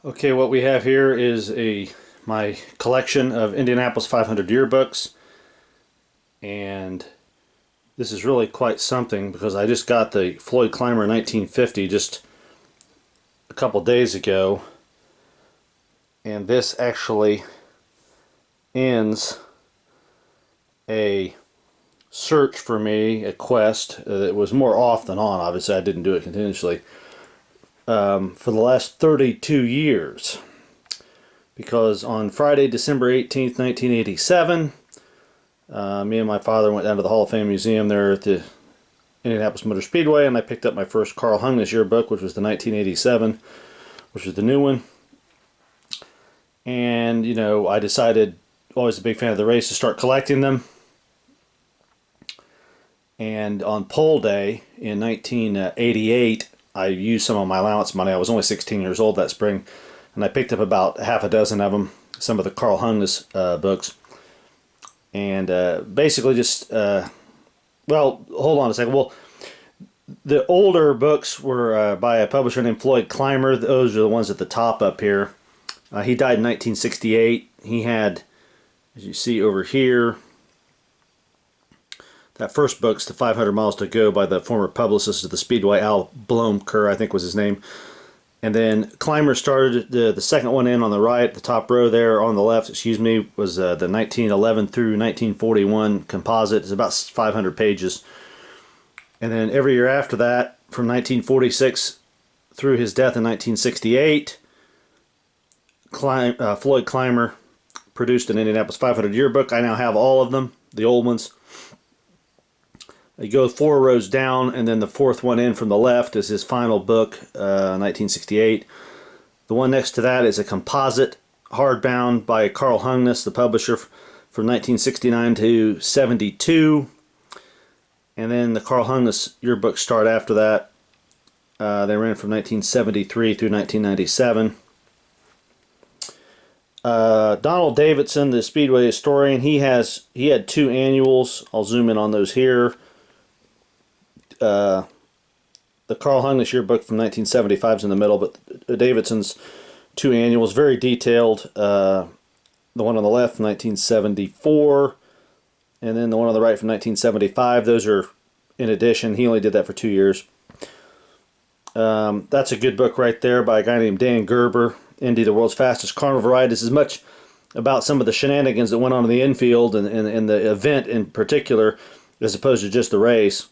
Okay, what we have here is my collection of Indianapolis 500 yearbooks, and this is really quite something because I just got the Floyd Clymer 1950 just a couple days ago, and this actually ends a search for me, a quest. It was more off than on. Obviously, I didn't do it continuously for the last 32 years. Because on Friday, December 18th, 1987, me and my father went down to the Hall of Fame Museum there at the Indianapolis Motor Speedway, and I picked up my first Carl Hungness yearbook, which was the 1987, which was the new one. And, you know, I decided, always a big fan of the race, to start collecting them. And on poll day in 1988, I used some of my allowance money. I was only 16 years old that spring, and I picked up about half a dozen of them, some of the Carl Hungness books. And basically just, well, hold on a second. Well, the older books were by a publisher named Floyd Clymer. Those are the ones at the top up here. He died in 1968. He had, as you see over here, that first book's The 500 Miles to Go by the former publicist of the Speedway, Al Blomker, I think was his name. And then Clymer started the second one in on the right, the top row there, on the left, excuse me, was the 1911 through 1941 composite. It's about 500 pages. And then every year after that, from 1946 through his death in 1968, Floyd Clymer produced an Indianapolis 500 yearbook. I now have all of them, the old ones. You go 4 rows down, and then the fourth one in from the left is his final book, 1968. The one next to that is a composite hardbound by Carl Hungness, the publisher, from 1969 to 72. And then the Carl Hungness yearbooks start after that. They ran from 1973 through 1997. Donald Davidson, the Speedway historian, he had 2 annuals. I'll zoom in on those here. The Carl Hungness yearbook from 1975 is in the middle, but Davidson's 2 annuals, very detailed. The one on the left from 1974, and then the one on the right from 1975. Those are in addition. He only did that for 2 years. That's a good book right there by a guy named Dan Gerber. Indy, the world's fastest carnival ride. This is much about some of the shenanigans that went on in the infield and the event in particular, as opposed to just the race.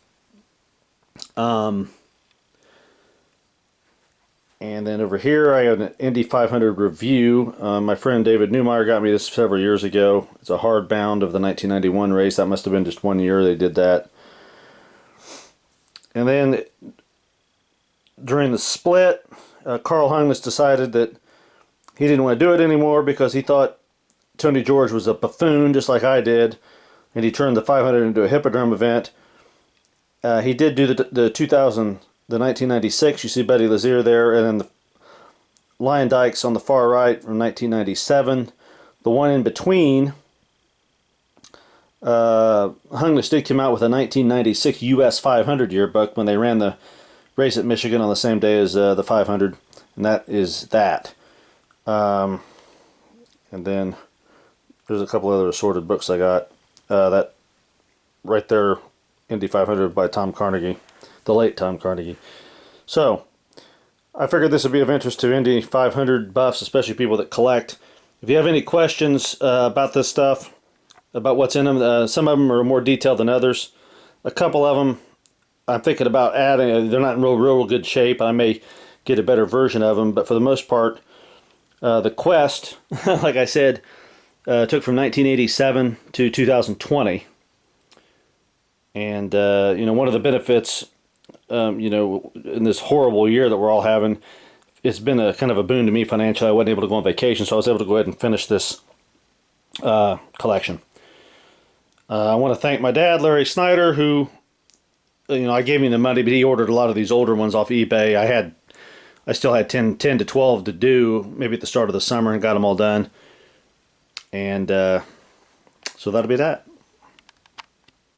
And then over here I have an Indy 500 review. My friend David Newmeyer got me this several years ago. It's a hardbound of the 1991 race. That must have been just 1 year they did that. And then during the split, Carl Hungness decided that he didn't want to do it anymore because he thought Tony George was a buffoon, just like I did, and he turned the 500 into a hippodrome event. He did do the 1996. You see Betty Lazier there, and then the Lion Dykes on the far right from 1997. The one in between, Hungness did come out with a 1996 US 500 yearbook when they ran the race at Michigan on the same day as the 500, and that is that. And then there's a couple other assorted books I got. That right there, Indy 500 by Tom Carnegie, the late Tom Carnegie. So, I figured this would be of interest to Indy 500 buffs, especially people that collect. If you have any questions about this stuff, about what's in them, some of them are more detailed than others. A couple of them I'm thinking about adding. They're not in real good shape. I may get a better version of them, but for the most part, the quest, like I said, took from 1987 to 2020. And, you know, one of the benefits, you know, in this horrible year that we're all having, it's been a kind of a boon to me financially. I wasn't able to go on vacation, so I was able to go ahead and finish this collection. I want to thank my dad, Larry Snyder, who, you know, I gave him the money, but he ordered a lot of these older ones off eBay. I still had 10 to 12 to do, maybe at the start of the summer, and got them all done. And so that'll be that.